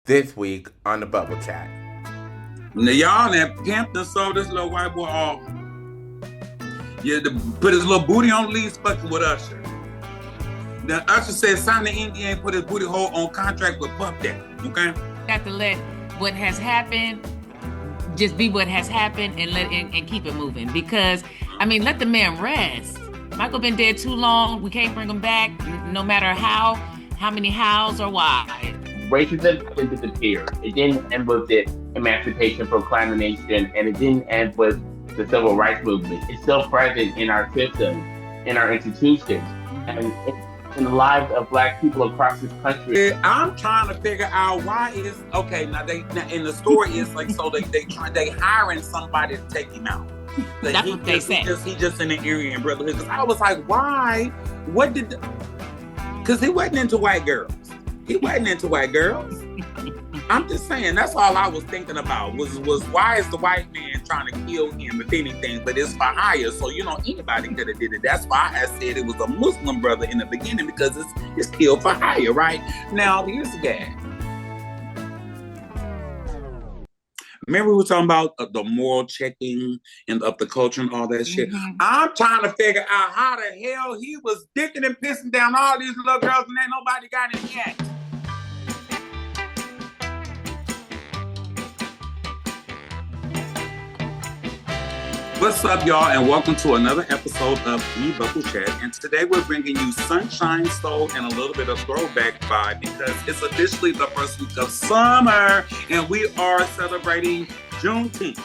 This week on the Bubble Chat. Now y'all that pimped and sold this little white boy off. Yeah, to put his little booty on lease fucking with Usher. The Usher said sign the NDA and put his booty hole on contract with Puff Daddy. Okay? Got to let what has happened just be what has happened and keep it moving. Because I mean, let the man rest. Michael been dead too long. We can't bring him back, no matter how many hows or why. Racism didn't disappear. It didn't end with the Emancipation Proclamation, and it didn't end with the Civil Rights Movement. It's still present in our system, in our institutions, and in the lives of Black people across this country. I'm trying to figure out why is okay. Now in the story is like so they hiring somebody to take him out. That's what they said. He just in the area in Brotherhood. Because I was like, why? What did? Because he wasn't into white girls. He wasn't into white girls. I'm just saying, that's all I was thinking about was why is the white man trying to kill him, if anything, but it's for hire. So, anybody could have did it. That's why I said it was a Muslim brother in the beginning, because it's killed for hire, right? Now, here's the guy. Remember we were talking about the moral checking and of the culture and all that shit? Mm-hmm. I'm trying to figure out how the hell he was dicking and pissing down all these little girls and ain't nobody got him yet. What's up, y'all, and welcome to another episode of The Bubble Chat. And today we're bringing you sunshine, soul, and a little bit of throwback vibe because it's officially the first week of summer, and we are celebrating Juneteenth.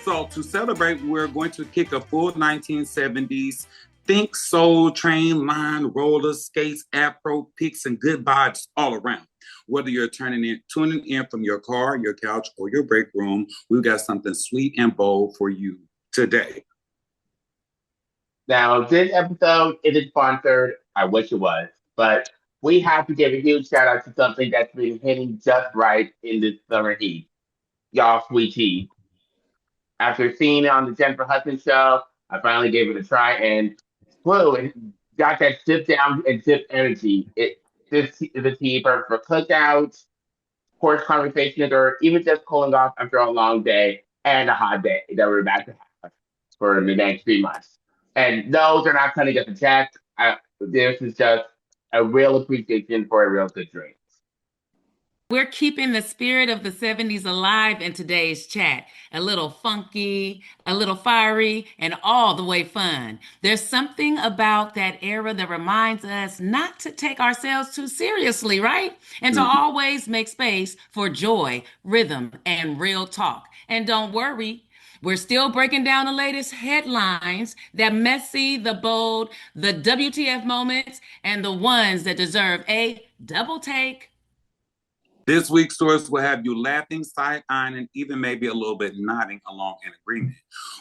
So to celebrate, we're going to kick a full 1970s think, soul, train, line, roller skates, afro, pics, and good vibes all around. Whether you're tuning in from your car, your couch, or your break room, we've got something sweet and bold for you today. Now, this episode isn't sponsored. I wish it was. But we have to give a huge shout out to something that's been hitting just right in this summer heat. Y'all, sweet tea. After seeing it on the Jennifer Hudson show, I finally gave it a try, and whoa, it got that sit down and sip energy. This is a tea perfect for cookouts, course conversations, or even just cooling off after a long day and a hot day that we're about to have for the next 3 months. And those are not coming just a check. This is just a real appreciation for a real good drink. We're keeping the spirit of the 70s alive in today's chat. A little funky, a little fiery, and all the way fun. There's something about that era that reminds us not to take ourselves too seriously, right? And to always make space for joy, rhythm, and real talk. And don't worry, we're still breaking down the latest headlines, that messy, the bold, the WTF moments, and the ones that deserve a double take. This week's stories will have you laughing, side-eyeing, and even maybe a little bit nodding along in agreement.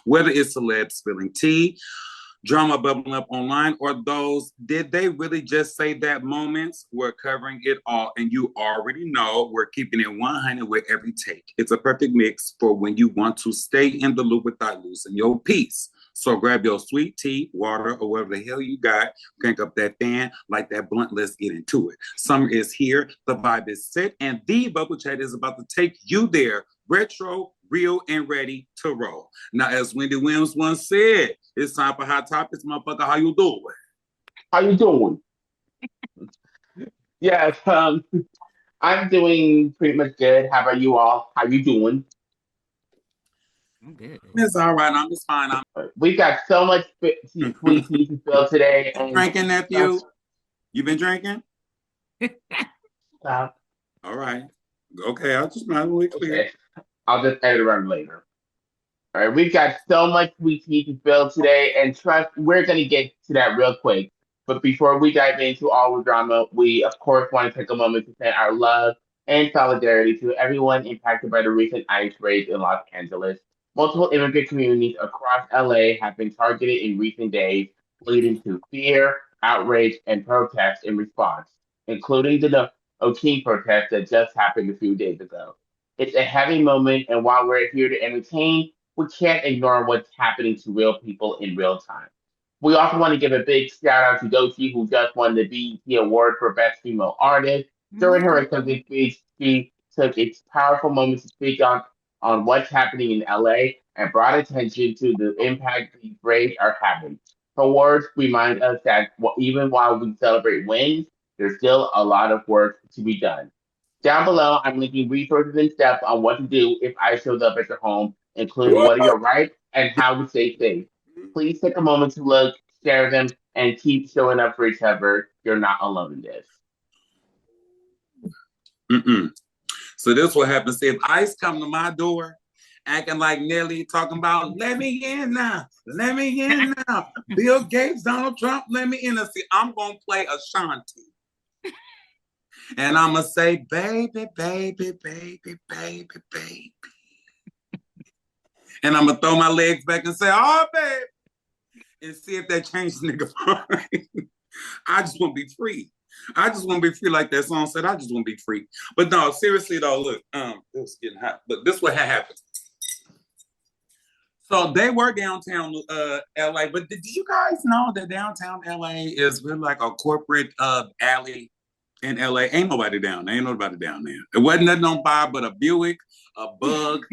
Whether it's celebs spilling tea, drama bubbling up online, or those, did they really just say that moments? We're covering it all, and you already know we're keeping it 100 with every take. It's a perfect mix for when you want to stay in the loop without losing your peace. So grab your sweet tea, water, or whatever the hell you got, crank up that fan, light that blunt, let's get into it. Summer is here, the vibe is set, and the Bubble Chat is about to take you there, retro, real, and ready to roll. Now, as Wendy Williams once said, it's time for Hot Topics, motherfucker. How you doing? How you doing? Yes, I'm doing pretty much good. How about you all? How you doing? I'm good. It's all right. I'm just fine. We've got so much sweet tea to fill today. And drinking, nephew? You been drinking? Uh, All right. Okay, I'll just not really clear. okay. I'll just edit around later. All right, we've got so much sweet tea to fill today, and trust, we're going to get to that real quick. But before we dive into all the drama, we, of course, want to take a moment to send our love and solidarity to everyone impacted by the recent ICE raids in Los Angeles. Multiple immigrant communities across LA have been targeted in recent days, leading to fear, outrage, and protests in response, including the No King protest that just happened a few days ago. It's a heavy moment, and while we're here to entertain, we can't ignore what's happening to real people in real time. We also want to give a big shout out to Doechii, who just won the BET Award for Best Female Artist. During her acceptance speech, she took its powerful moment to speak on what's happening in LA and brought attention to the impact these raids are having. Her words remind us that even while we celebrate wins, there's still a lot of work to be done. Down below, I'm linking resources and steps on what to do if ICE shows up at your home, including what are your rights and how to stay safe. Please take a moment to look, share them, and keep showing up for each other. You're not alone in this. So this what happens. See, if ICE come to my door acting like Nelly, talking about, let me in now, let me in now. Bill Gates, Donald Trump, let me in. See, I'm going to play Ashanti. And I'm going to say, baby, baby, baby, baby, baby. And I'm going to throw my legs back and say, oh, baby. And see if that changes nigga mind. I just want to be free. I just want to be free, like that song said. I just want to be free. But no, seriously though, look, it was getting hot. But this what had happened. So they were downtown LA, but did you guys know that downtown LA is really like a corporate alley in LA? Ain't nobody down there. Ain't nobody down there. It wasn't nothing on fire but a Buick, a Bug.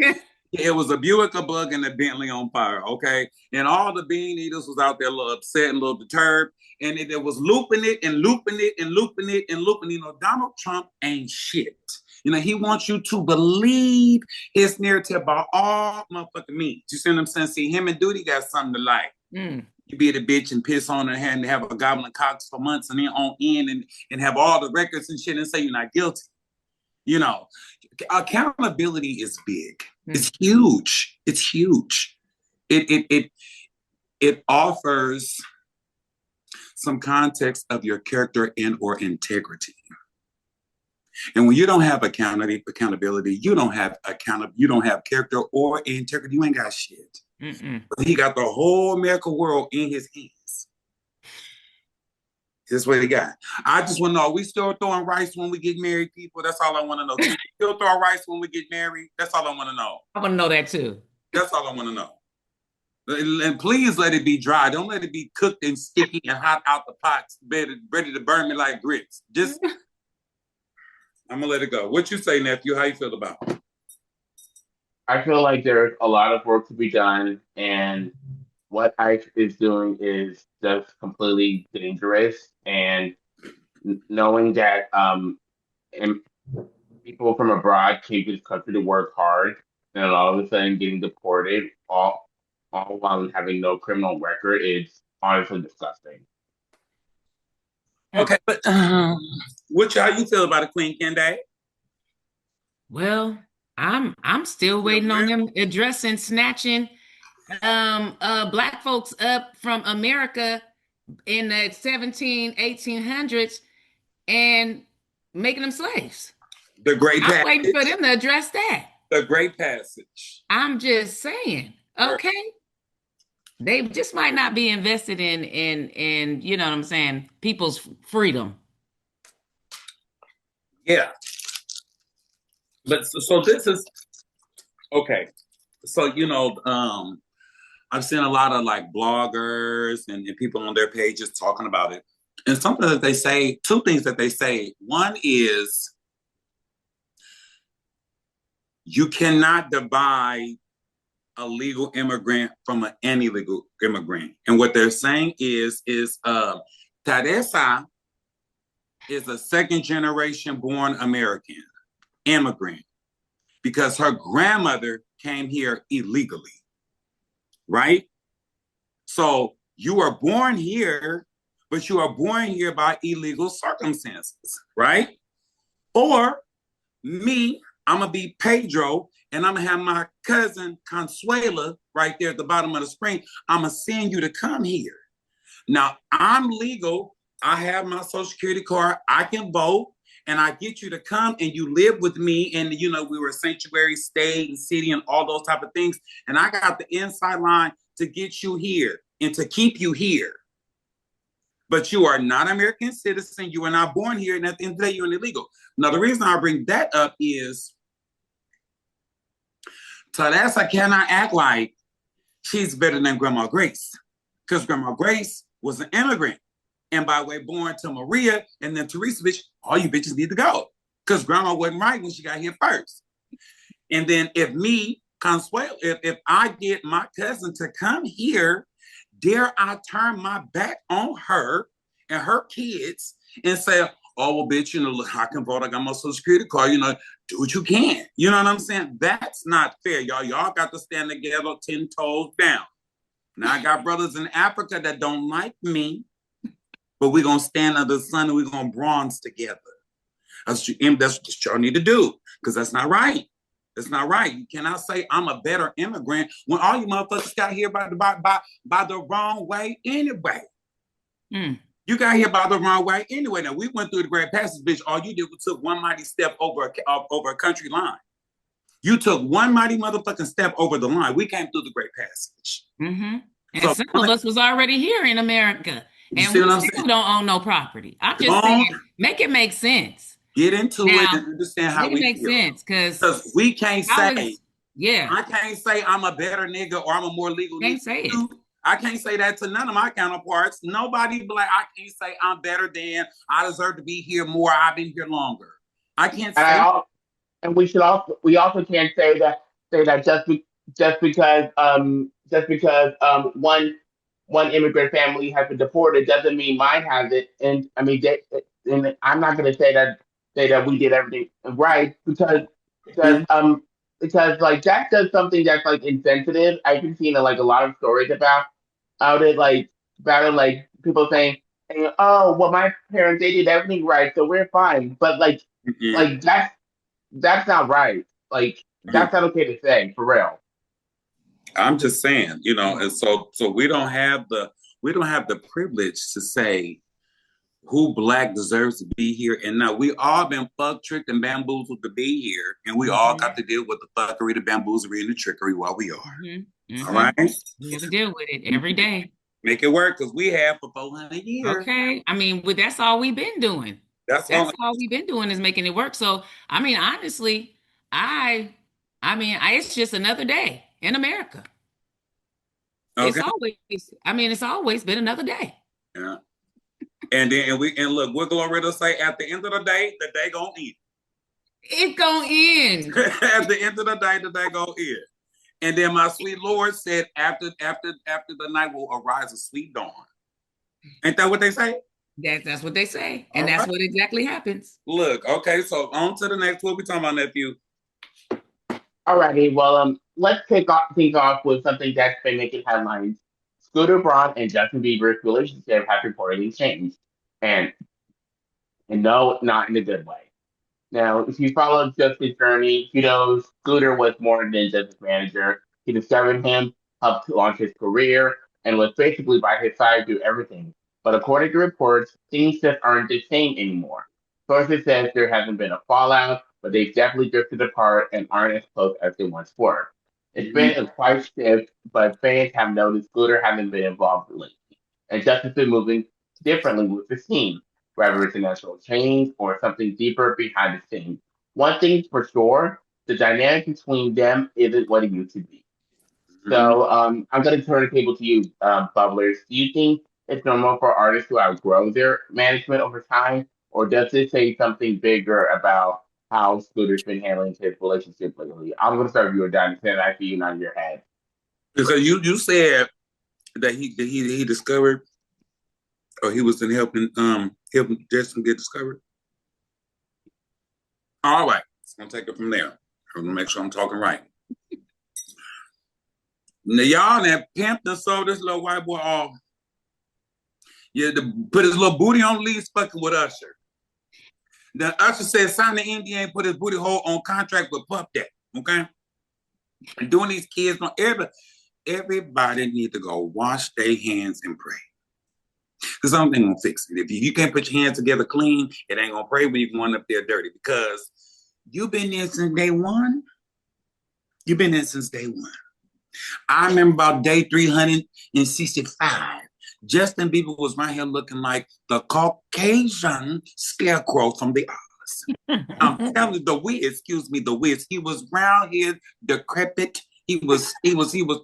It was a Buick, a Bug, and a Bentley on fire, okay? And all the bean eaters was out there a little upset and a little perturbed. And it was looping it and looping it and looping it and looping. You know, Donald Trump ain't shit. You know, he wants you to believe his narrative by all motherfucking means. You see what I'm saying? See, him and Duty got something to like. You be the bitch and piss on her hand and have a gobbling cocks for months and then on end and have all the records and shit and say you're not guilty. You know, accountability is big. It's huge. It's huge. It offers some context of your character and or integrity. And when you don't have accountability, you don't have character or integrity. You ain't got shit. But he got the whole American world in his hands. This is what he got. I just want to know, are we still throwing rice when we get married, people? That's all I want to know. Can we still throw rice when we get married? That's all I want to know. I want to know that too. That's all I want to know. And please let it be dry. Don't let it be cooked and sticky and hot out the pots, ready to burn me like grits. Just, I'm going to let it go. What you say, nephew? How you feel about it? I feel like there's a lot of work to be done, and what ICE is doing is just completely dangerous. And knowing that and people from abroad came to this country to work hard, and all of a sudden getting deported, all while having no criminal record, is honestly disgusting. Okay, but how you feel about it, Queen Kende? Well, I'm still waiting on them addressing snatching black folks up from America in the 1800s and making them slaves. The Great Passage. I'm waiting for them to address that. The Great Passage. I'm just saying, okay? They just might not be invested in you know what I'm saying, people's freedom. Yeah. But so this is okay. So you know, I've seen a lot of like bloggers and people on their pages talking about it. And something that they say, two things that they say. One is you cannot divide a legal immigrant from an illegal immigrant. And what they're saying is Teresa is a second generation born American immigrant because her grandmother came here illegally, right? So you are born here, but you are born here by illegal circumstances, right? Or me, I'm gonna be Pedro and I'm gonna have my cousin Consuela right there at the bottom of the screen. I'm gonna send you to come here. Now I'm legal. I have my social security card. I can vote. And I get you to come and you live with me. And, you know, we were a sanctuary state and city and all those type of things. And I got the inside line to get you here and to keep you here. But you are not an American citizen. You are not born here. And at the end of the day, you're illegal. Now, the reason I bring that up is Teresa cannot act like she's better than Grandma Grace. Because Grandma Grace was an immigrant. And by the way, born to Maria and then Teresa, bitch, all you bitches need to go. because grandma wasn't right when she got here first. And then if me, Consuelo, if I get my cousin to come here, dare I turn my back on her and her kids and say, oh, well, bitch, look, I can vote. I got my social security card, do what you can. You know what I'm saying? That's not fair, y'all. Y'all got to stand together 10 toes down. Now, I got brothers in Africa that don't like me, but we're going to stand under the sun and we're going to bronze together. That's what y'all need to do, because that's not right. It's not right. You cannot say I'm a better immigrant when all you motherfuckers got here by the wrong way anyway. Mm. You got here by the wrong way anyway. Now, we went through the Great Passage, bitch. All you did was took one mighty step over a country line. You took one mighty motherfucking step over the line. We came through the Great Passage. Mm-hmm. And So, some of us was already here in America. And we still don't own no property. I'm just saying, make it make sense. Get into now, it and understand how we make feel. sense, because we can't say, yeah, I can't say I'm a better nigga or I'm a more legal can't nigga. say it. I can't say that to none of my counterparts. Nobody black. I can't say I'm better than. I deserve to be here more. I've been here longer. I can't say. And we also can't say that just because one immigrant family has been deported doesn't mean mine has it. And I mean, and I'm not going to say that we did everything right because like that does something that's like insensitive. I've been seeing like a lot of stories about it, like people saying, "Oh, well, my parents, they did everything right, so we're fine." But like that's not right. Like that's not okay to say, for real. I'm just saying, and so we don't have the privilege to say who black deserves to be here. And now we all been fucked, tricked, and bamboozled to be here, and we all got to deal with the fuckery, the bamboozlery, and the trickery while we are. All right, we have to deal with it every day. Make it work, because we have for 400 years. Okay, I mean, that's all we've been doing. That's all we've been doing is making it work. So, I mean, honestly, it's just another day in America. Okay. It's always been another day. Yeah. And look, we're going to say at the end of the day gonna end. It gonna end. At the end of the day gonna end. And then my sweet Lord said, after the night will arise a sweet dawn. Ain't that what they say? That's what they say. And that's what exactly happens. Look, okay, so on to the next. What we talking about, nephew? Alrighty, well, let's kick things off with something that's been making headlines. Scooter Braun and Justin Bieber's relationship has reportedly changed. And no, not in a good way. Now, if you follow Justin's journey, you know Scooter was more than just his manager. He discovered him, helped to launch his career, and was basically by his side through everything. But according to reports, things just aren't the same anymore. Sources says there hasn't been a fallout, but they've definitely drifted apart and aren't as close as they once were. It's been a quiet shift, but fans have noticed Scooter hasn't been involved lately, and Justin's been moving differently with the team, whether it's a natural change or something deeper behind the scenes. One thing's for sure, the dynamic between them isn't what it used to be. So I'm going to turn the table to you, Bubblers. Do you think it's normal for artists to outgrow their management over time, or does this say something bigger about how Scooter's been handling his relationship lately? I'm going to start with you, Don, and I see you nod your head. Because you said that he discovered, or he was in helping Justin get discovered. All right, I'm gonna take it from there. I'm gonna make sure I'm talking right. Now y'all that pimped and sold this little white boy off. Yeah, to put his little booty on lease fucking with Usher. Then Usher said sign the NDA and put his booty hole on contract with Puff Daddy. Okay? And doing these kids, everybody need to go wash their hands and pray. Because something gonna fix it. If you can't put your hands together clean, it ain't gonna pray when you're going up there dirty. Because you've been there since day one. You've been there since day one. I remember about day 365. Justin Bieber was right here looking like the Caucasian scarecrow from the Oz. I'm telling you, the Wiz. He was round here, decrepit. He was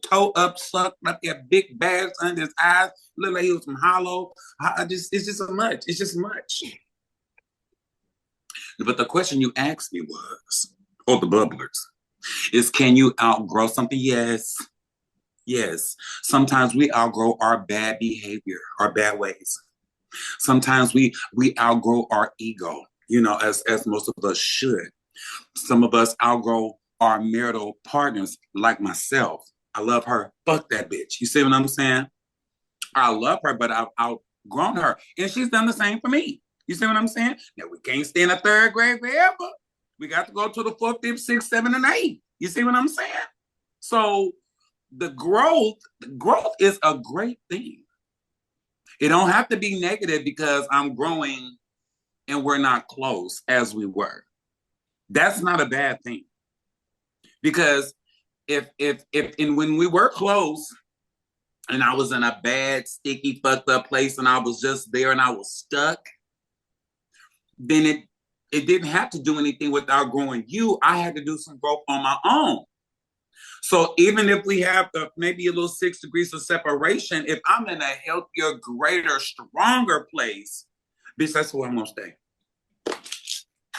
toe up, sucked up, he had big bags under his eyes, looked like he was from Hollow. It's just so much. It's just much. But the question you asked me was, or the bubblers, is can you outgrow something? Yes. Yes. Sometimes we outgrow our bad behavior, our bad ways. Sometimes we outgrow our ego, as most of us should. Some of us outgrow our marital partners, like myself. I love her. Fuck that bitch. You see what I'm saying? I love her, but I've outgrown her. And she's done the same for me. You see what I'm saying? Now, we can't stay in the third grade forever. We got to go to the fourth, fifth, sixth, seventh, and eighth. You see what I'm saying? So the growth is a great thing. It don't have to be negative because I'm growing and we're not close as we were. That's not a bad thing. Because if when we were close and I was in a bad, sticky, fucked up place and I was just there and I was stuck, then it didn't have to do anything with outgrowing you. I had to do some growth on my own. So even if we have maybe a little 6 degrees of separation, if I'm in a healthier, greater, stronger place, bitch, that's where I'm gonna stay.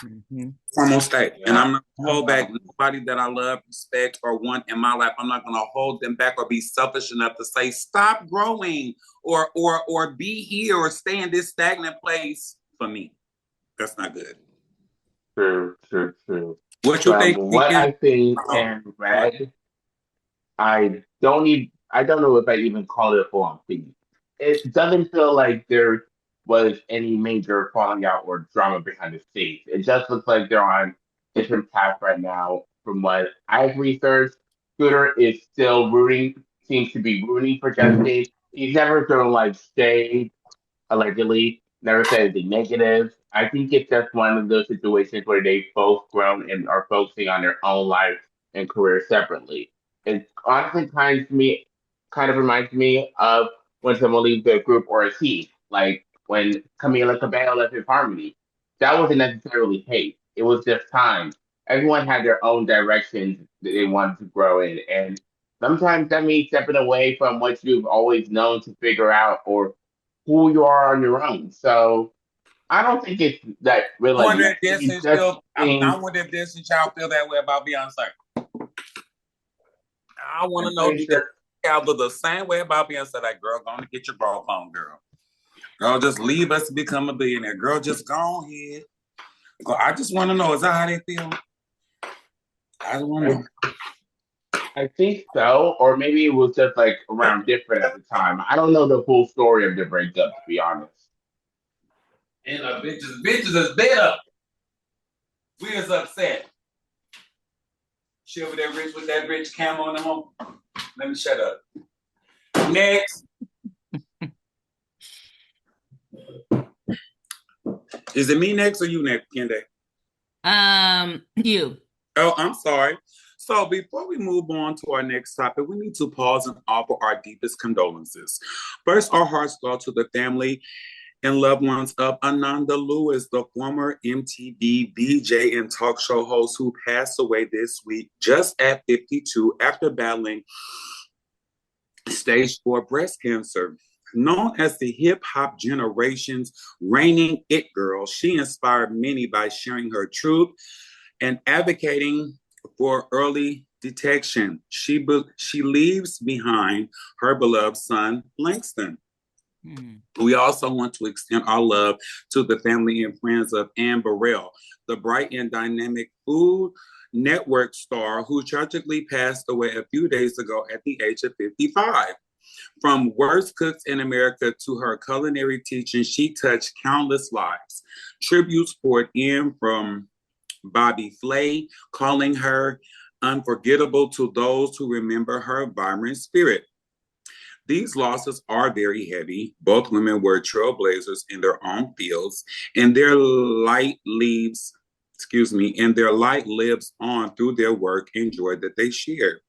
Mm-hmm. I'm gonna stay. Yeah. And I'm not gonna hold back nobody that I love, respect, or want in my life. I'm not gonna hold them back or be selfish enough to say, stop growing or be here or stay in this stagnant place for me. That's not good. True. What you think? What I think and read, I don't know if I even call it a full-on thing. It doesn't feel like there was any major falling out or drama behind the scenes. It just looks like they're on different paths right now. From what I've researched, Scooter is still seems to be rooting for Justin. He's never sort of like stayed, allegedly, never said anything negative. I think it's just one of those situations where they've both grown and are focusing on their own life and career separately. It honestly kind of reminds me of when someone leaves the group or a team, like when Camila Cabello left Fifth Harmony. That wasn't necessarily hate; it was just time. Everyone had their own directions that they wanted to grow in, and sometimes that means stepping away from what you've always known to figure out or who you are on your own. So I don't think it's that really. I wonder if Destiny Child feel that way about Beyonce. I want to know if y'all feel the same way about Beyonce. Like, girl, go on and get your growth on, girl. Girl, just leave us to become a billionaire. Girl, just go on ahead. I just want to know, is that how they feel? I don't want to know. I think so, or maybe it was just like around different at the time. I don't know the full story of the breakup, to be honest. And bitches is bitter. We is upset. She over there rich with that rich camo on the home. Let me shut up. Next. Is it me next or you next, Kende? You. Oh, I'm sorry. So before we move on to our next topic, we need to pause and offer our deepest condolences. First, our hearts go to the family and loved ones of Ananda Lewis, the former MTV VJ and talk show host who passed away this week just at 52 after battling stage 4 breast cancer. Known as the hip-hop generation's reigning it girl, she inspired many by sharing her truth and advocating for early detection. She leaves behind her beloved son, Langston. We also want to extend our love to the family and friends of Anne Burrell, the bright and dynamic Food Network star who tragically passed away a few days ago at the age of 55. From worst cooks in America to her culinary teaching, she touched countless lives. Tributes poured in from Bobby Flay, calling her unforgettable to those who remember her vibrant spirit. These losses are very heavy. Both women were trailblazers in their own fields, and their light lives on through their work and joy that they shared.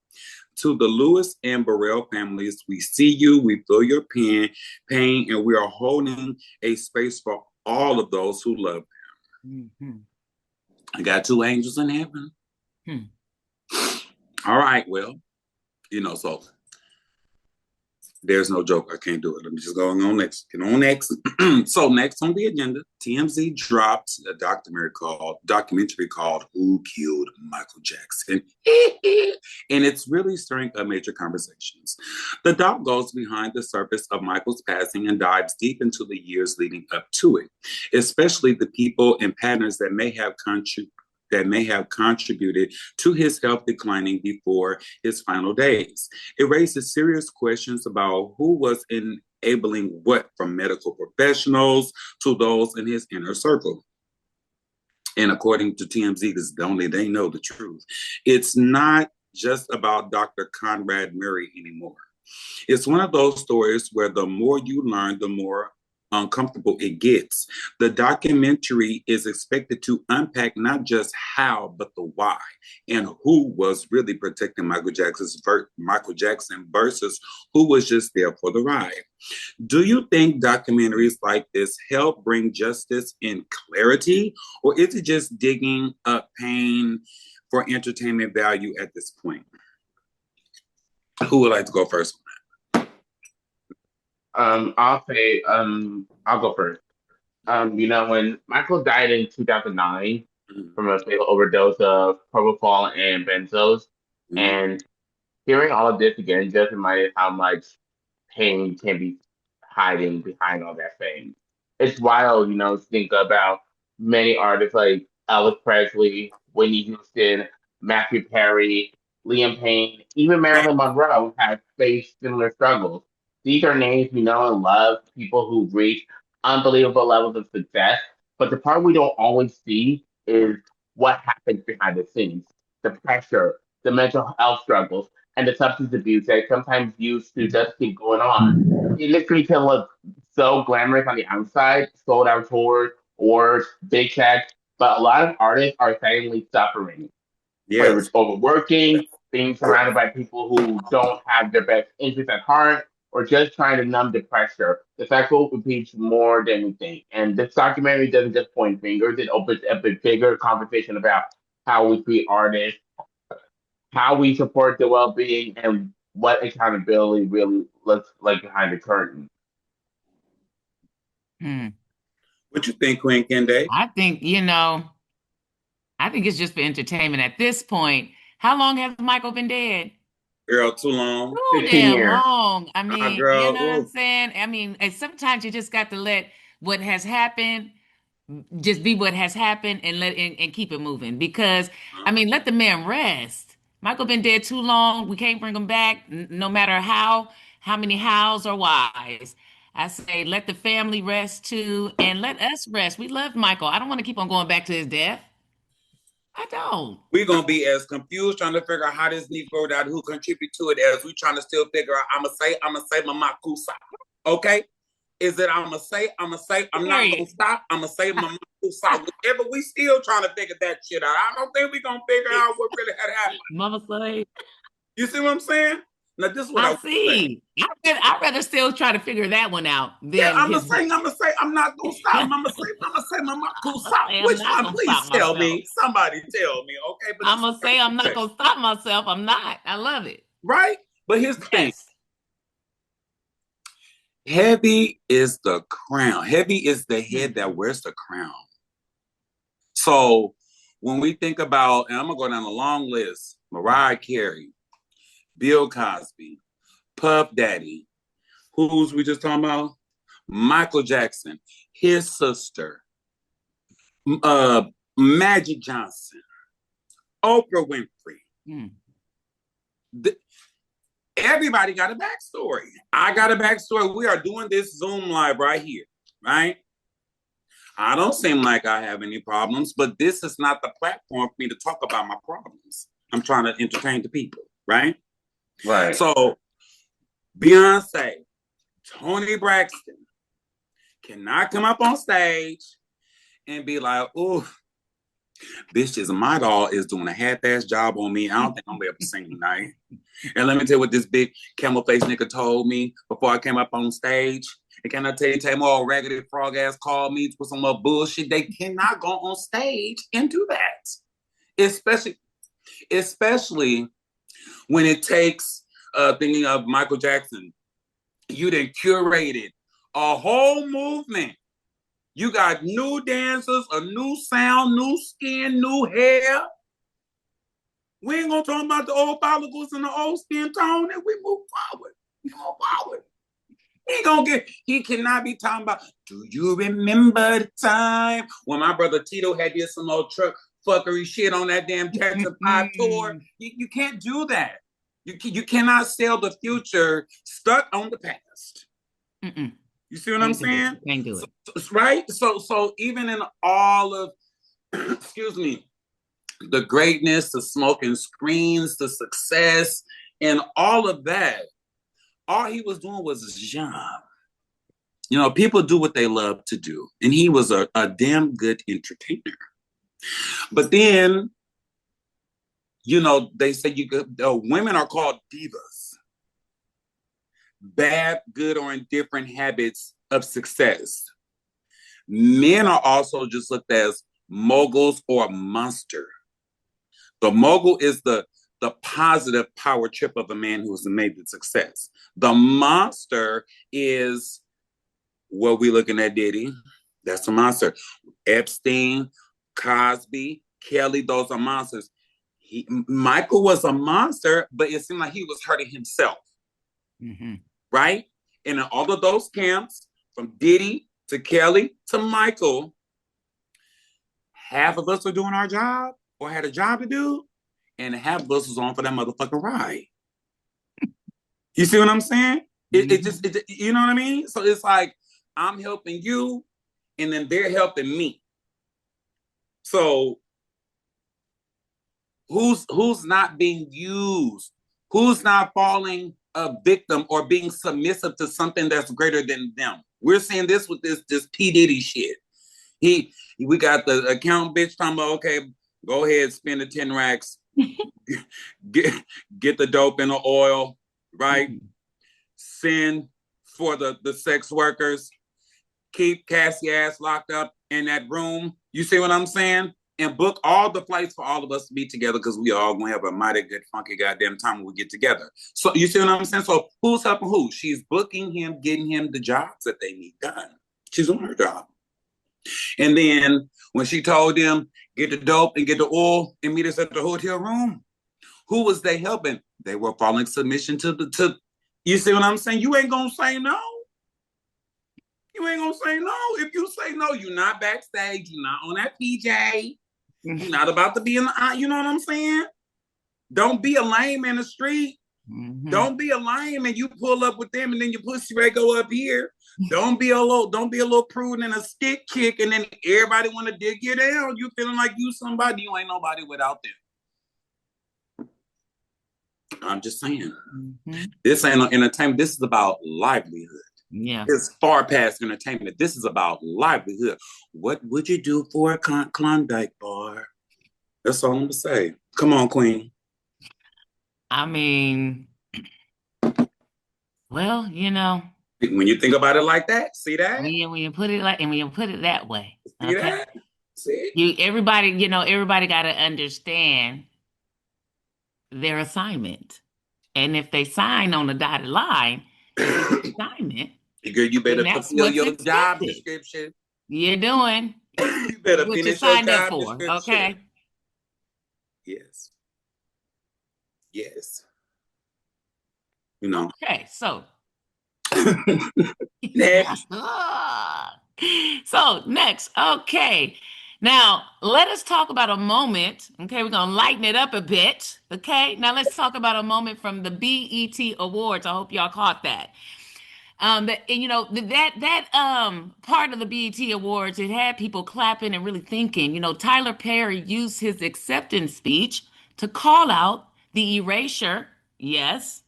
To the Lewis and Burrell families, we see you, we feel your pain, and we are holding a space for all of those who love them. Mm-hmm. I got 2 angels in heaven. All right, well, so There's no joke. I can't do it. Let me just go on next. Get on next. So next on the agenda, TMZ dropped a documentary called "Who Killed Michael Jackson," and it's really stirring up major conversations. The doc goes behind the surface of Michael's passing and dives deep into the years leading up to it, especially the people and patterns that may have contributed to his health declining before his final days. It raises serious questions about who was enabling what, from medical professionals to those in his inner circle. And according to TMZ, because only they know the truth, it's not just about Dr. Conrad Murray anymore. It's one of those stories where the more you learn, the more uncomfortable it gets. The documentary is expected to unpack not just how, but the why, and who was really protecting Michael Jackson versus who was just there for the ride. Do you think documentaries like this help bring justice and clarity, or is it just digging up pain for entertainment value at this point? Who would like to go first? I'll go first. When Michael died in 2009 from a fatal overdose of propofol and benzos, and hearing all of this again just reminded how much pain can be hiding behind all that fame. It's wild, to think about many artists like Elvis Presley, Whitney Houston, Matthew Perry, Liam Payne, even Marilyn Monroe have faced similar struggles. These are names we know and love, people who've reached unbelievable levels of success. But the part we don't always see is what happens behind the scenes, the pressure, the mental health struggles, and the substance abuse that sometimes used to just keep going on. It literally can look so glamorous on the outside, sold out tours, awards, big checks, but a lot of artists are silently suffering. Whether Yes. it's overworking, being surrounded by people who don't have their best interests at heart, or just trying to numb the pressure. The cycle repeats more than we think. And this documentary doesn't just point fingers, it opens up a bigger conversation about how we treat artists, how we support their well being, and what accountability really looks like behind the curtain. What you think, Queen Kende? I think, I think it's just for entertainment at this point. How long has Michael been dead? Girl, too long. Too 15 damn years. long. I mean, you Girl, know what I'm ooh. saying? I mean, and sometimes you just got to let what has happened just be what has happened and and keep it moving. Because I mean, let the man rest. Michael been dead too long. We can't bring him back, no matter how many hows or whys. I say let the family rest too, and let us rest. We love Michael. I don't want to keep on going back to his death. I don't. We're gonna be as confused trying to figure out how this Negro died, who contribute to it, as we trying to still figure out. I'ma say Mama Kusa. Okay? Is it I'm not gonna stop, I'ma say Mama Kusa. Whatever, we still trying to figure that shit out. I don't think we gonna figure out what really had happened. Mama say. You see what I'm saying? Now this is what I see. I'd rather still try to figure that one out than I'm gonna his. say I'm not gonna stop. I'm gonna say Mama Kusa. I'm Which not one? gonna Please stop tell myself. me. Somebody tell me, okay? But I'm gonna say I'm not gonna stop myself. I'm not. I love it. Right? But here's the thing. Yes. Heavy is the crown. Heavy is the head that wears the crown. So when we think about, and I'm gonna go down a long list: Mariah Carey, Bill Cosby, Puff Daddy, who's we just talking about? Michael Jackson, his sister, Magic Johnson, Oprah Winfrey. Everybody got a backstory. I got a backstory. We are doing this Zoom live right here, right? I don't seem like I have any problems, but this is not the platform for me to talk about my problems. I'm trying to entertain the people, right? Right. So Beyonce, Toni Braxton cannot come up on stage and be like, "Oh, bitches, my doll is doing a half-ass job on me. I don't think I'm gonna be able to sing tonight." And let me tell you what this big camel face nigga told me before I came up on stage. And can I tell you, more raggedy frog ass called me with some more bullshit. They cannot go on stage and do that. Especially when it takes thinking of Michael Jackson. You done curated a whole movement. You got new dancers, a new sound, new skin, new hair. We ain't gonna talk about the old follicles and the old skin tone, and we move forward. We move forward. He cannot be talking about, do you remember the time when my brother Tito had did some old truck fuckery shit on that damn Texas 5 tour? You can't do that. You cannot sell the future stuck on the past. Mm-mm. You see what I'm saying? Can't do it. Right? So even in all of, excuse me, the greatness, the smoking screens, the success, and all of that, all he was doing was his job. You know, people do what they love to do. And he was a damn good entertainer. But then, you know, they say women are called divas. Bad, good, or indifferent habits of success. Men are also just looked as moguls or a monster. The mogul is the positive power trip of a man who has made the success. The monster is what we looking at, Diddy. That's a monster. Epstein, Cosby, Kelly, those are monsters. Michael was a monster, but it seemed like he was hurting himself. Mm-hmm. Right? And in all of those camps, from Diddy to Kelly to Michael, half of us were doing our job or had a job to do, and half of us was on for that motherfucking ride. You see what I'm saying? You know what I mean? So it's like, I'm helping you, and then they're helping me. So who's not being used? Who's not falling a victim or being submissive to something that's greater than them? We're seeing this with this P. Diddy shit. We got the account bitch talking about, okay, go ahead, spend the 10 racks, get the dope and the oil, right? Send for the sex workers, keep Cassie ass locked up in that room. You see what I'm saying? And book all the flights for all of us to be together, because we all gonna have a mighty good funky goddamn time when we get together. So you see what I'm saying? So who's helping who? She's booking him, getting him the jobs that they need done. She's on her job. And then when she told them, get the dope and get the oil and meet us at the hotel room, who was they helping? They were following submission to you see what I'm saying? You ain't gonna say no. You ain't gonna say no. If you say no, you're not backstage, you're not on that PJ, you're not about to be in the, you know what I'm saying? Don't be a lame in the street. Mm-hmm. Don't be a lame and you pull up with them and then your pussy rate go up here. Don't be a little prude and a stick kick and then everybody want to dig you down. You feeling like you somebody, you ain't nobody without them. I'm just saying. Mm-hmm. This ain't no entertainment. This is about livelihood. Yeah. It's far past entertainment. This is about livelihood. What would you do for a Klondike bar? That's all I'm gonna say. Come on, Queen. I mean, well, you know, when you think about it like that, see that? When you put it that way, see that? See? Everybody got to understand their assignment, and if they sign on the dotted line, assignment. You better fulfill your job description. You're doing. You better what finish you signed your up job for. description. Okay. Yes. Yes. You know. Okay, so. Next. So next, okay. Now let us talk about a moment. Okay, we're gonna lighten it up a bit. Okay, now let's talk about a moment from the BET Awards. I hope y'all caught that. That part of the BET Awards, it had people clapping and really thinking. You know, Tyler Perry used his acceptance speech to call out the erasure, yes,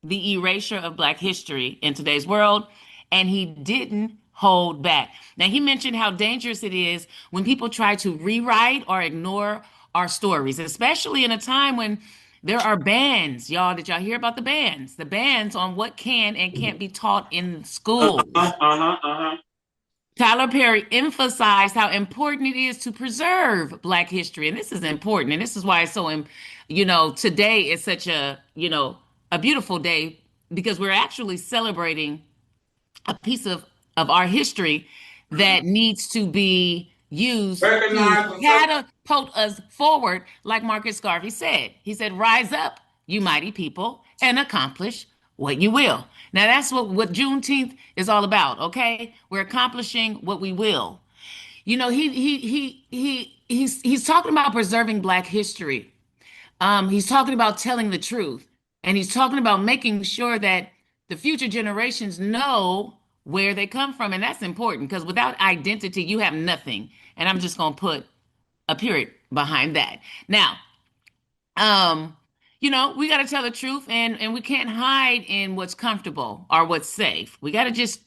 the erasure of Black history in today's world, and he didn't hold back. Now, he mentioned how dangerous it is when people try to rewrite or ignore our stories, especially in a time when there are bans. Y'all, did y'all hear about the bans? The bans on what can and can't be taught in schools. Tyler Perry emphasized how important it is to preserve Black history. And this is important. And this is why it's so, today is such a beautiful day because we're actually celebrating a piece of our history that needs to be used to Recognize and catapult us forward, like Marcus Garvey said. He said, "Rise up, you mighty people, and accomplish what you will." Now that's what Juneteenth is all about. Okay, we're accomplishing what we will. You know, he's talking about preserving Black history. He's talking about telling the truth, and he's talking about making sure that the future generations know where they come from, and that's important because without identity, you have nothing. And I'm just gonna put a period behind that. Now, um, you know, we got to tell the truth, and we can't hide in what's comfortable or what's safe. We got to just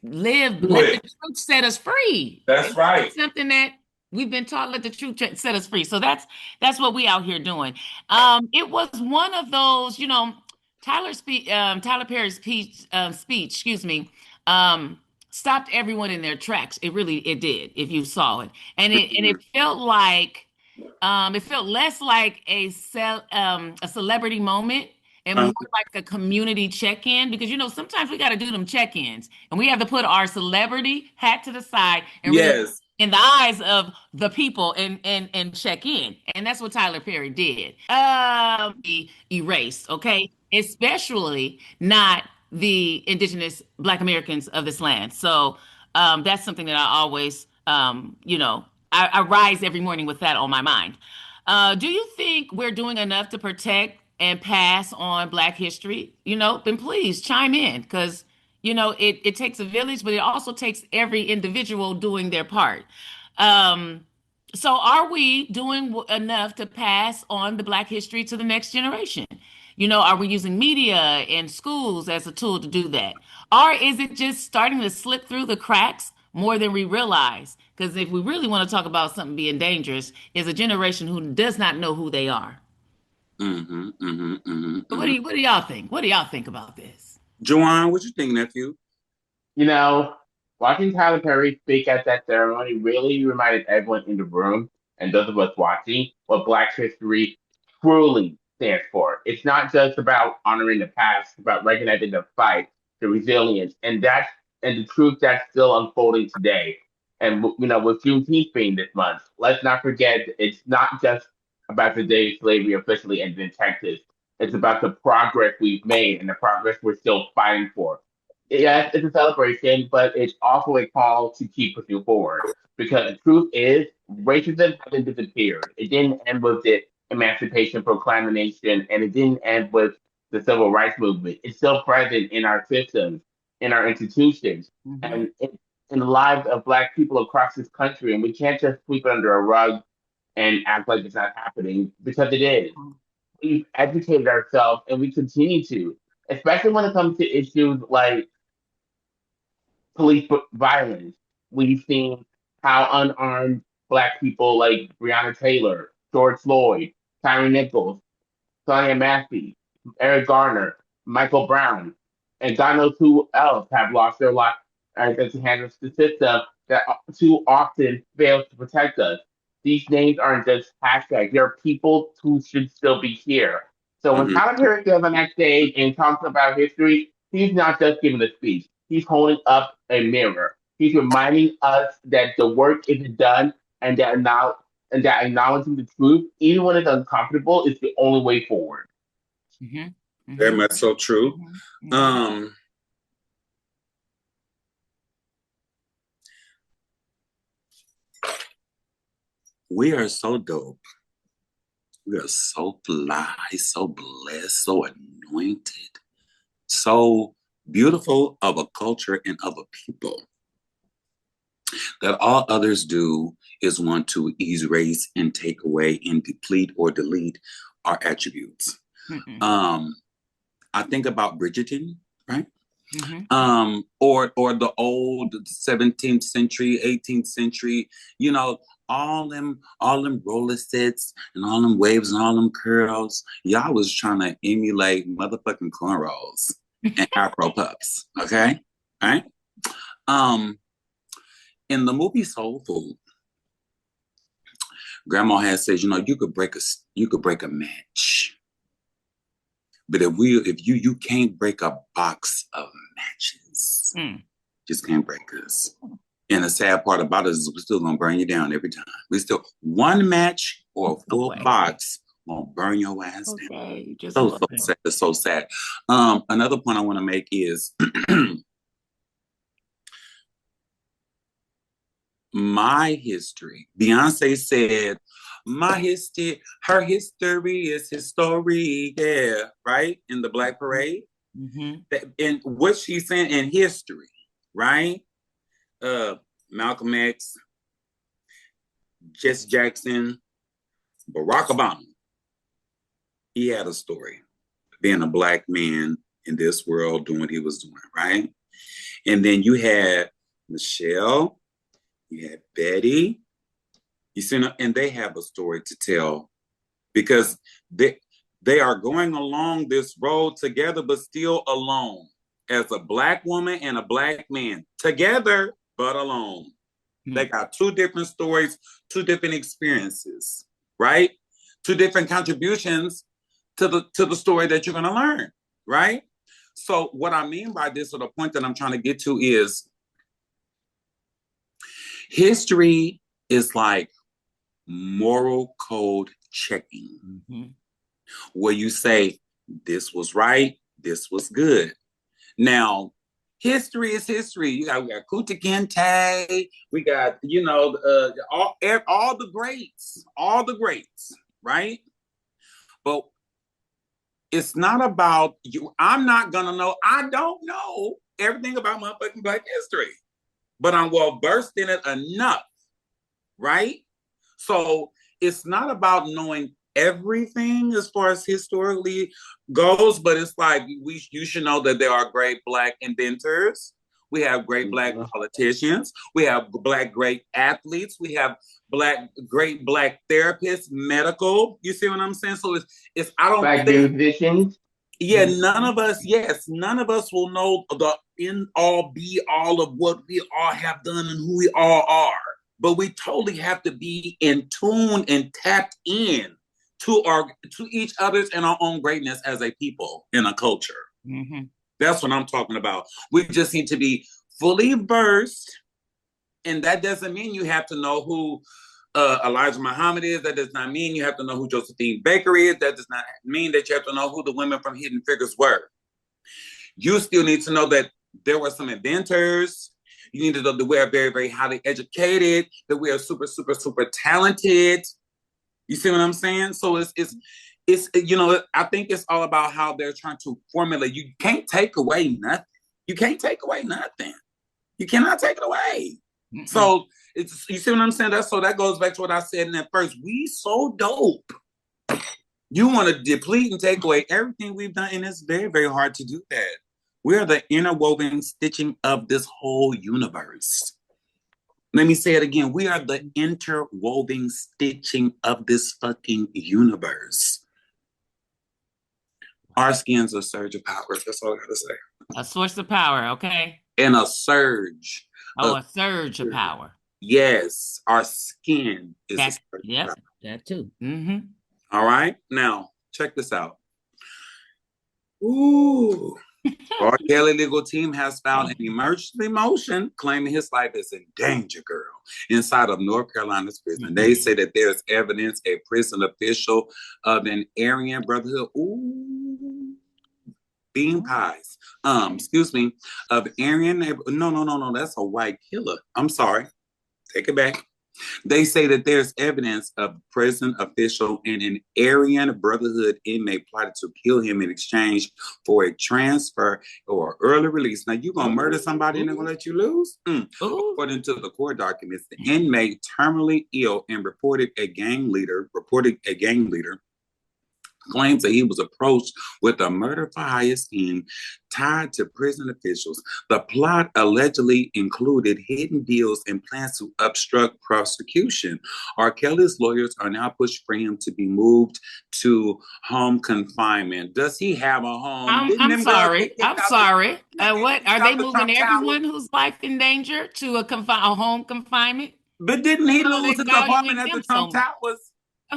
live, do let the it. truth set us free. That's right. That's something that we've been taught, let the truth set us free. So that's what we out here doing. It was one of those, you know, Tyler Perry's speech, excuse me, um, stopped everyone in their tracks. It did, if you saw it. And it felt like it felt less like a celebrity moment and more like a community check-in, because you know sometimes we got to do them check-ins and we have to put our celebrity hat to the side and really Yes. in the eyes of the people and check in. And that's what Tyler Perry did. Be erased, okay? Especially not the indigenous Black Americans of this land. So that's something that I always you know, I rise every morning with that on my mind. Do you think we're doing enough to protect and pass on Black history? You know, then please chime in because, you know, it takes a village, but it also takes every individual doing their part. Um, so are we doing enough to pass on the Black history to the next generation? You know, are we using media and schools as a tool to do that? Or is it just starting to slip through the cracks more than we realize? Because if we really want to talk about something being dangerous, is a generation who does not know who they are. Mm-hmm, mm-hmm, mm-hmm, mm-hmm. What do y'all think? What do y'all think about this? Joanne, what you think, nephew? You know, watching Tyler Perry speak at that ceremony really reminded everyone in the room and those of us watching what Black history truly stands for. It's not just about honoring the past, it's about recognizing the fight, the resilience, and the truth that's still unfolding today. And you know, with Juneteenth being this month, let's not forget it's not just about the day slavery officially ended in Texas. It's about the progress we've made and the progress we're still fighting for. Yes, it's a celebration, but it's also a call to keep pushing forward. Because the truth is, racism hasn't disappeared. It didn't end with the Emancipation Proclamation, and it didn't end with the Civil Rights Movement. It's still present in our systems, in our institutions, Mhm. and in the lives of Black people across this country. And we can't just sweep it under a rug and act like it's not happening because it is. We've educated ourselves, and we continue to, especially when it comes to issues like violence. We've seen how unarmed Black people like Breonna Taylor, George Floyd, Tyree Nichols, Sonia Massey, Eric Garner, Michael Brown, and God knows who else have lost their life at the hands of the system that too often fails to protect us. These names aren't just hashtags; they're people who should still be here. So when Mm-hmm. Tyler Perry goes on that stage and talks about history, he's not just giving a speech; he's holding up a mirror. He's reminding us that the work isn't done and that acknowledging the truth, even when it's uncomfortable, is the only way forward. Mhm. Very Mhm. much so true. Mhm. Mhm. Um, we are so dope. We are so fly, so blessed, so anointed, so beautiful of a culture and of a people that all others do is want to erase and take away and deplete or delete our attributes. Mhm. I think about Bridgerton, right? Mhm. Or the old 17th century, 18th century, you know, all them roller sets and all them waves and all them curls. Y'all was trying to emulate motherfucking cornrows and afro puffs, okay? All right. In the movie Soul Food, Grandma had said, you know, you could break a match, But if you can't break a box of matches. Just can't break us. And the sad part about it is we're still gonna burn you down every time. We still one match or a full box gonna burn your ass down. So sad. It's so sad. Another point I want to make is my history. Beyonce said, her history is his story. Yeah, right? In the Black Parade. And what she's saying in history, right? Malcolm X, Jesse Jackson, Barack Obama. He had a story, being a Black man in this world, doing what he was doing, right? And then you had Michelle, you had Betty, you see, and they have a story to tell because they are going along this road together, but still alone. As a Black woman and a Black man, together, but alone. They got two different stories, two different experiences, right? Two different contributions to the story that you're gonna learn, right? So what I mean by this, or the point that I'm trying to get to is history is like moral code checking, where you say, this was right, this was good. Now, history is history. We got Kunta Kinte, we got, all the greats, right? But it's not about you. I don't know everything about motherfucking Black history, but I'm well versed in it enough, right? So it's not about knowing everything as far as historically goes, but it's like you should know that there are great Black inventors. We have great Black politicians. We have great athletes. We have great Black therapists, medical. You see what I'm saying? So it's I don't Black think musicians. Yeah, none of us will know the end all be all of what we all have done and who we all are. But we totally have to be in tune and tapped in to each other's and our own greatness as a people in a culture. That's what I'm talking about. We just need to be fully versed, and that doesn't mean you have to know who Elijah Muhammad is. That does not mean you have to know who Josephine Baker is. That does not mean that you have to know who the women from Hidden Figures were. You still need to know that there were some inventors. You need to know that we are very, very highly educated, that we are super, super, super talented. You see what I'm saying? So it's I think it's all about how they're trying to formulate. You can't take away nothing. You can't take away nothing. You cannot take it away. So you see what I'm saying? That goes back to what I said in that first. We so dope. You want to deplete and take away everything we've done, and it's very, very hard to do that. We are the interwoven stitching of this whole universe. Let me say it again. We are the interwoven stitching of this fucking universe. Our skin's a surge of power. That's all I gotta say. A source of power, okay? And a surge. A surge of power. Yes, our skin is a surge of power. That too. All right, now check this out. Ooh. R. Kelly legal team has filed an emergency motion claiming his life is in danger, girl, inside of North Carolina's prison. They say that there's evidence a prison official of an Aryan Brotherhood, bean pies, of Aryan neighbor. No, that's a white killer. I'm sorry. Take it back. They say that there's evidence of prison official and an Aryan Brotherhood inmate plotted to kill him in exchange for a transfer or early release. Now, you gonna murder somebody and they're gonna let you lose? According to the court documents, the inmate, terminally ill and reported a gang leader, claims that he was approached with a murder for hire scheme tied to prison officials. The plot allegedly included hidden deals and plans to obstruct prosecution. R. Kelly's lawyers are now pushing for him to be moved to home confinement. Does he have a home? I'm sorry. What are they moving everyone whose life in danger to a home confinement? But didn't he lose his apartment at the Trump Towers?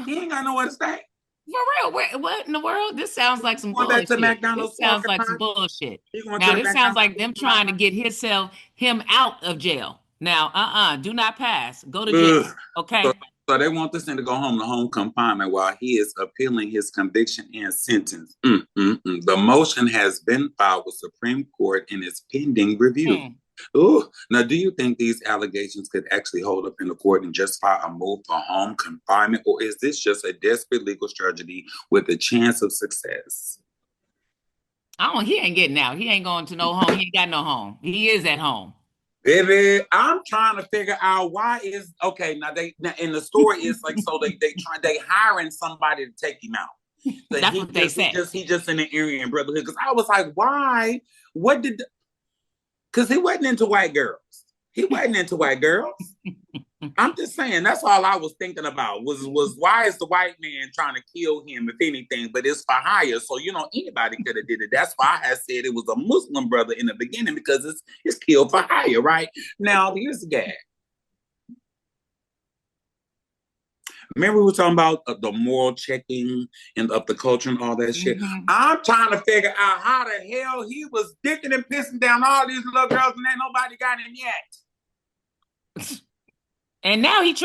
He ain't got nowhere to stay. For real, what in the world? This sounds like some Going back to bullshit. This McDonald's sounds parking like some lot. bullshit. He going to Now, the this sounds McDonald's like them parking trying to lot. get him out of jail. Now, do not pass. Go to jail. Ugh. Okay. So they want this thing to go home to home confinement while he is appealing his conviction and sentence. The motion has been filed with Supreme Court and is pending review. Ooh. Now, do you think these allegations could actually hold up in the court and justify a move for home confinement, or is this just a desperate legal strategy with a chance of success? He ain't getting out. He ain't going to no home. He ain't got no home. He is at home. Baby, I'm trying to figure out why is okay. Now in the story is like so they hiring somebody to take him out. So That's what they said. He just in the Aryan Brotherhood. Because I was like, why? Because he wasn't into white girls. He wasn't into white girls. I'm just saying, that's all I was thinking about was why is the white man trying to kill him, if anything, but it's for hire. So, anybody could have did it. That's why I said it was a Muslim brother in the beginning, because it's killed for hire, right? Now, here's the gag. Remember we were talking about the moral checking and of the culture and all that shit? I'm trying to figure out how the hell he was dicking and pissing down all these little girls and ain't nobody got him yet. And now it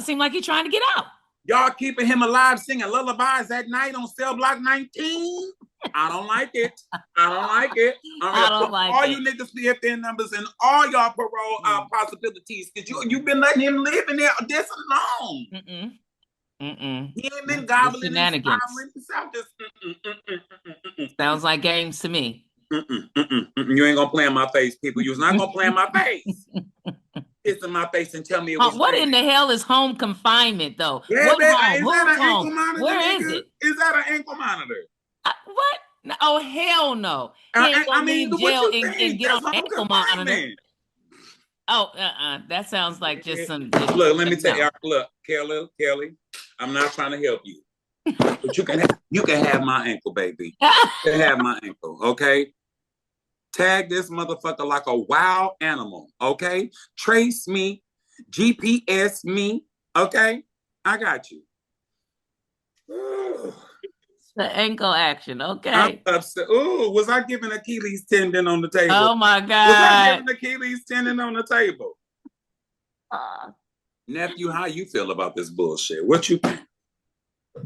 seems like he's trying to get out. Y'all keeping him alive singing lullabies at night on cell block 19? I don't like it. I don't like it. I don't like all it. You niggas PFN numbers and all y'all parole possibilities, because you've been letting him live in there this long. He ain't been gobbling and gobbling. Sounds like games to me. You ain't gonna play in my face, people. You're not gonna play in my face. Piss in my face and tell me it was what in the hell is home confinement, though? Yeah, what home? Who's Is that an home? ankle monitor? Where is it? Is that an ankle monitor? What? Oh, hell no. He ain't gonna leave jail and get on an ankle monitor. Oh, that sounds like just some... Look, let me tell you. Look, Kelly, I'm not trying to help you. But you can have my ankle, baby. You can have my ankle, okay? Tag this motherfucker like a wild animal, okay? Trace me, GPS me, okay? I got you. The ankle action, okay? I'm upset. Ooh, was I giving Achilles tendon on the table? Oh my God. Was I giving Achilles tendon on the table? Nephew, how you feel about this bullshit? What you think?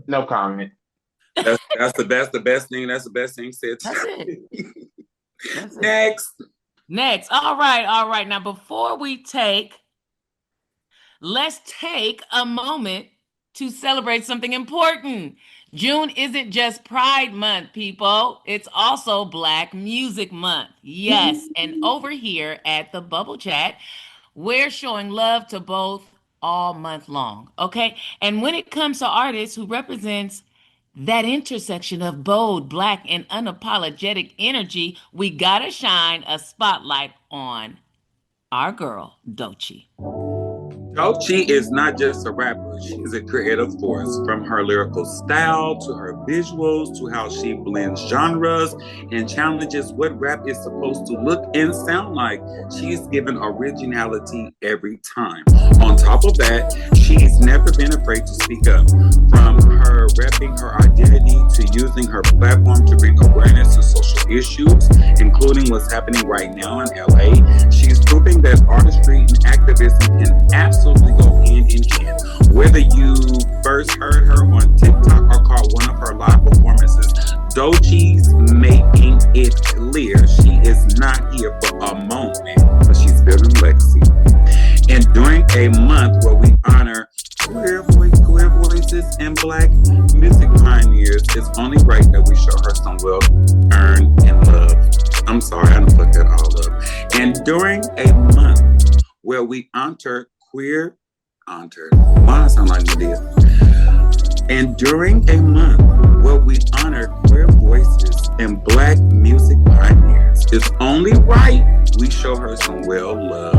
No comment. That's the best thing. That's the best thing said. That's it. Next. All right. Now, before we let's take a moment to celebrate something important. June isn't just Pride Month, people. It's also Black Music Month. Yes, and over here at the Bubble Chat, we're showing love to both all month long, okay? And when it comes to artists who represents that intersection of bold, Black, and unapologetic energy, we gotta shine a spotlight on our girl, Doechii. Doechii is not just a rapper. She's a creative force, from her lyrical style to her visuals to how she blends genres and challenges what rap is supposed to look and sound like. She's given originality every time. On top of that, she's never been afraid to speak up. From her repping her identity to using her platform to bring awareness to social issues, including what's happening right now in LA, she's proving that artistry and activism can absolutely go hand in hand. Whether you first heard her on TikTok or caught one of her live performances, Doechii's making it clear she is not here for a moment, but she's building legacy. And during a month where we honor queer voices and Black music pioneers, it's only right that we show her some well-earned and love. I'm sorry, I done fucked that all up. And during a month where we honor queer, why I sound like Medea? And during a month where we honor queer voices and Black music pioneers, it's only right we show her some well-love.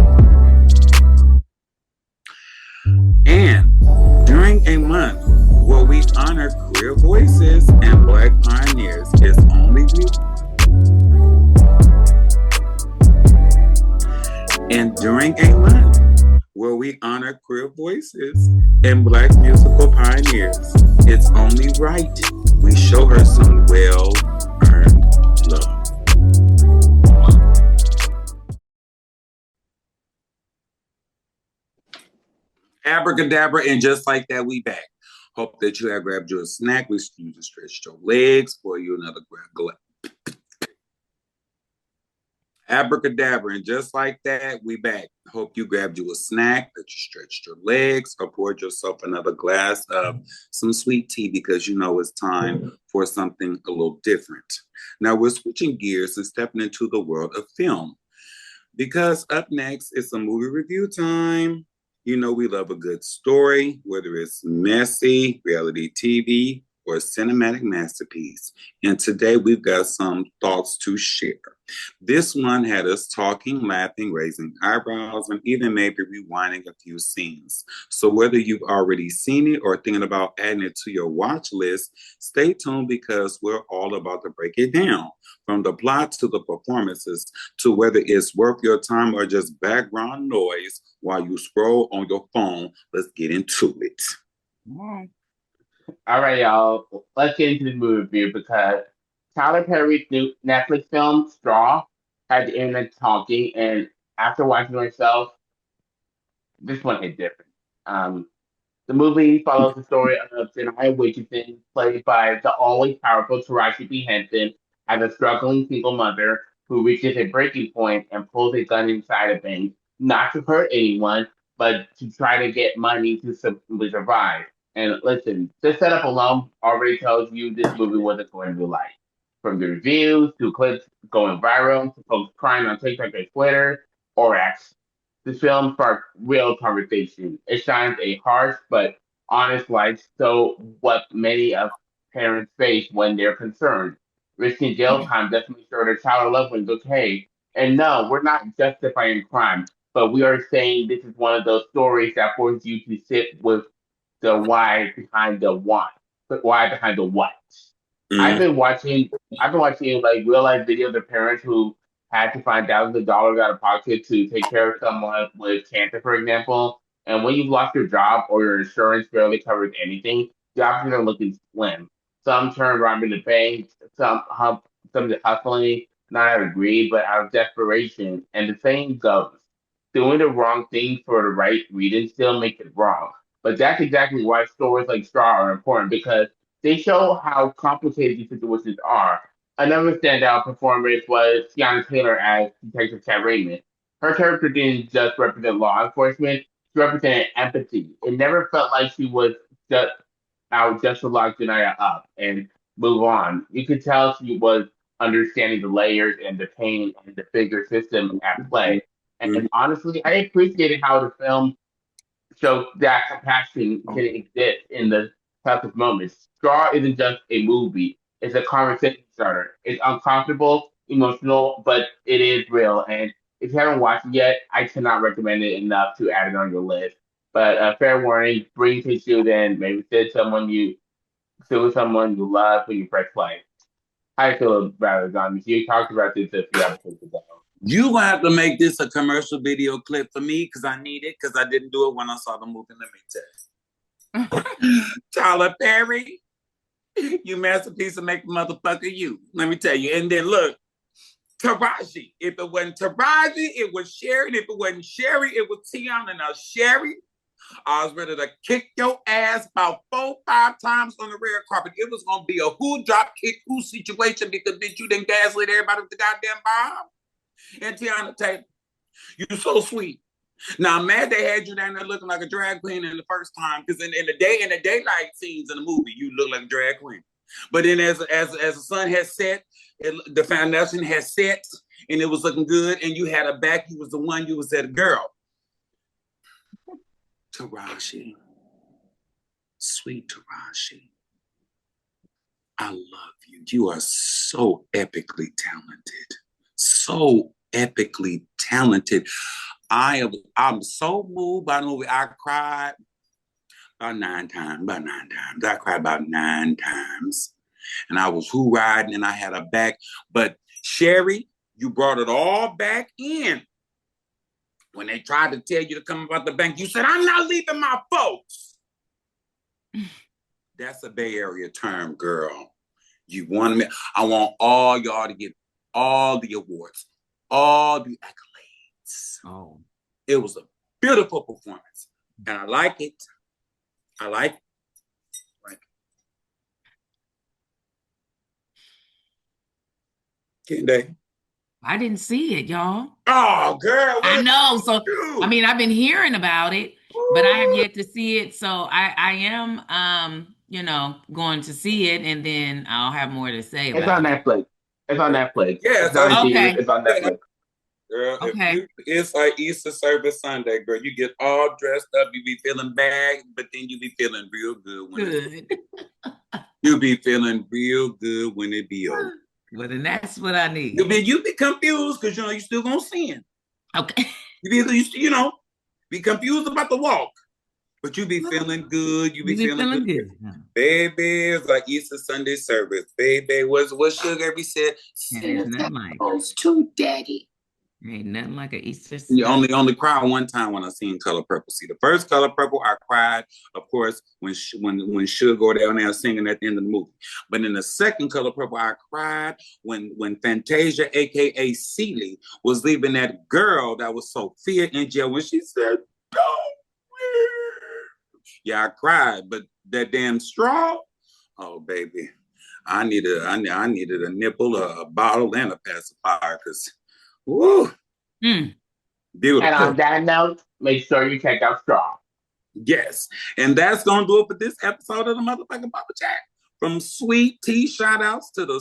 And during a month where we honor queer voices and Black pioneers, it's only and during a month where we honor queer voices and Black musical pioneers. It's only right we show her some well-earned love. Abracadabra, and just like that, we back. Hope that you have grabbed your snack. We you just stretched your legs, pour you another glass. Abracadabra, and just like that, we back. Hope you grabbed you a snack, that you stretched your legs, or poured yourself another glass of some sweet tea, because you know it's time for something a little different. Now we're switching gears and stepping into the world of film, because up next is some movie review time. You know we love a good story, whether it's messy, reality TV, or a cinematic masterpiece. And today we've got some thoughts to share. This one had us talking, laughing, raising eyebrows, and even maybe rewinding a few scenes. So whether you've already seen it or thinking about adding it to your watch list, stay tuned, because we're all about to break it down. From the plot to the performances, to whether it's worth your time or just background noise while you scroll on your phone. Let's get into it. All right, y'all. Let's get into the movie review, because Tyler Perry's new Netflix film, Straw, had the internet talking, and after watching it myself, this one hit different. The movie follows the story of Janaya Richardson, played by the always powerful Taraji P. Henson, as a struggling single mother who reaches a breaking point and pulls a gun inside a bank, not to hurt anyone, but to try to get money to simply survive. And listen, this setup alone already tells you this movie wasn't going to be like. From the reviews to clips going viral to folks crying on TikTok and Twitter or X, this film sparked real conversation. It shines a harsh but honest light, so what many of parents face when they're concerned. Risking jail time doesn't make sure their child or loved one's okay. And no, we're not justifying crime, but we are saying this is one of those stories that forces you to sit with the why behind the what, the why behind the what. I've Mm-hmm. been watching, I've been watching like real life videos of parents who had to find thousands of dollars out of pocket to take care of someone with cancer, for example. And when you've lost your job or your insurance barely covers anything, the options are looking slim. Some turn robbing the bank, some just hustling, not out of greed, but out of desperation. And the saying goes, doing the wrong thing for the right reason still makes it wrong. But that's exactly why stories like Straw are important, because they show how complicated these situations are. Another standout performance was Tiana Taylor as Detective Kat Raymond. Her character didn't just represent law enforcement, she represented empathy. It never felt like she was just out just to lock Janaya up and move on. You could tell she was understanding the layers and the pain and the bigger system at play. And honestly, I appreciated how the film show that compassion can exist in the toughest moments. Straw isn't just a movie; it's a conversation starter. It's uncomfortable, emotional, but it is real. And if you haven't watched it yet, I cannot recommend it enough to add it on your list. But fair warning: bring tissue. Then maybe sit with someone you love when you press play. How you feel about it, Don? You talked about this a few episodes ago. You gonna have to make this a commercial video clip for me, because I need it, because I didn't do it when I saw the movie. Let me tell you. Tyler Perry, you masterpiece of make motherfucker you. Let me tell you. And then look, Taraji. If it wasn't Taraji, it was Sherry. And if it wasn't Sherry, it was Tiana. Now, Sherry, I was ready to kick your ass about 4-5 times on the red carpet. It was gonna be a who drop kick who situation, because bitch, you didn't gaslit everybody with the goddamn bomb. And Tiana Taylor, you so sweet. Now I'm mad they had you down there looking like a drag queen in the first time, because in the daylight scenes in the movie, you look like a drag queen. But then as the sun has set, the foundation has set, and it was looking good, and you had a back, you was the one, you was that girl. Taraji, sweet Taraji, I love you. You are so epically talented. So epically talented. I'm so moved by the movie. I cried about 9 times. I cried about 9 times. And I was riding and I had a back. But Sherry, you brought it all back in. When they tried to tell you to come about the bank, you said, I'm not leaving my folks. That's a Bay Area term, girl. You want me? I want all y'all to get all the awards, all the accolades. Oh. It was a beautiful performance. And I like it. I like it. Kende. I didn't see it, y'all. Oh, girl. I know. So, I mean, I've been hearing about it, but I have yet to see it. So I am, going to see it, and then I'll have more to say It's about on it. Netflix. It's on Netflix. Yeah, it's not in okay. theaters. It's on Netflix. Girl, Okay. it's like Easter service Sunday, girl. You get all dressed up, you be feeling bad, but then you be feeling real good when you be feeling real good when it be over. Well, then that's what I need. You be confused because you still gonna sin. Okay. You be confused about the walk, but you be feeling good. You be feeling good. Baby, it's like Easter Sunday service. Baby, what Sugar we said? Ain't nothing like Goes to Daddy. Ain't nothing like an Easter. You only cried one time when I seen Color Purple. See, the first Color Purple, I cried, of course, when Sugar go down there singing at the end of the movie. But in the second Color Purple, I cried when Fantasia, aka Celie, was leaving that girl that was Sophia in jail when she said, "Don't leave." Yeah, I cried, but that damn straw, oh baby, I needed a nipple, a bottle, and a pacifier because. Woo! Beautiful. And on that note, make sure you check out Straw. Yes. And that's going to do it for this episode of the motherfucking Bubble Chat. From Sweet Tea shout-outs to the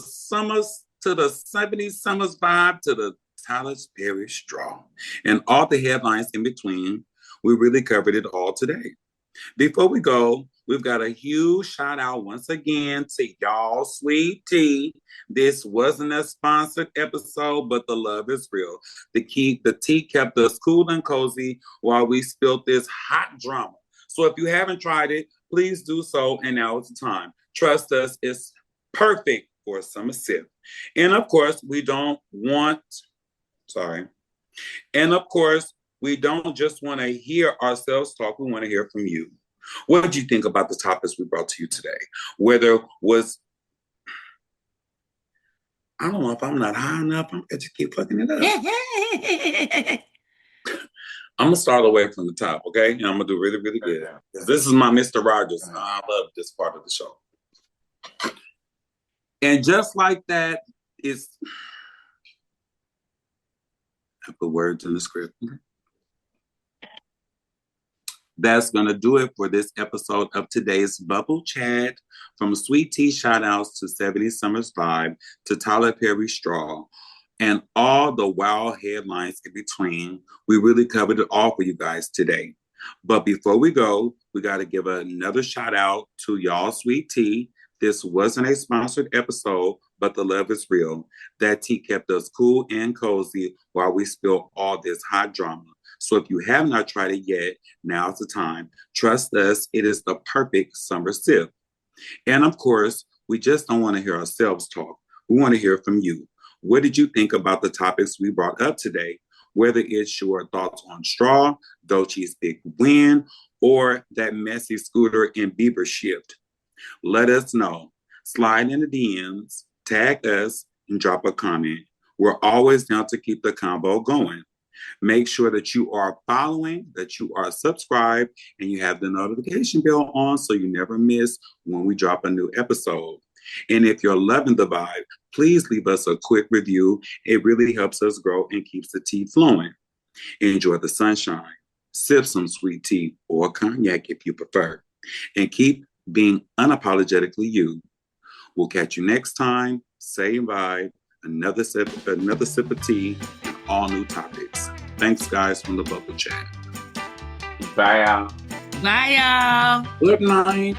70s Summers vibe to the Tyler Perry Straw. And all the headlines in between. We really covered it all today. Before we go, we've got a huge shout out once again to y'all Sweet Tea. This wasn't a sponsored episode, but the love is real. The tea kept us cool and cozy while we spilled this hot drama. So if you haven't tried it, please do so, and now is the time. Trust us, it's perfect for a summer sip. And of course, we don't just want to hear ourselves talk, we want to hear from you. What did you think about the topics we brought to you today? Whether it was, I don't know if I'm not high enough, I'm going to just keep fucking it up. I'm going to start away from the top, okay? And I'm going to do really, really good. Because this is my Mr. Rogers. I love this part of the show. And just like that, I put words in the script. That's going to do it for this episode of today's Bubble Chat. From Sweet Tea shout-outs to 70s Summers Vibe to Tyler Perry Straw and all the wild headlines in between. We really covered it all for you guys today. But before we go, we got to give another shout-out to y'all Sweet Tea. This wasn't a sponsored episode, but the love is real. That tea kept us cool and cozy while we spilled all this hot drama. So if you have not tried it yet, now's the time. Trust us, it is the perfect summer sip. And of course, we just don't want to hear ourselves talk. We want to hear from you. What did you think about the topics we brought up today? Whether it's your thoughts on Straw, Doechie's big win, or that messy Scooter and Bieber shift. Let us know. Slide in the DMs, tag us, and drop a comment. We're always down to keep the combo going. Make sure that you are following, that you are subscribed, and you have the notification bell on so you never miss when we drop a new episode. And if you're loving the vibe, please leave us a quick review. It really helps us grow and keeps the tea flowing. Enjoy the sunshine. Sip some sweet tea or cognac if you prefer. And keep being unapologetically you. We'll catch you next time. Same vibe, another sip of tea, and all new topics. Thanks, guys, from the Bubble Chat. Bye, y'all. Bye, y'all. Good night.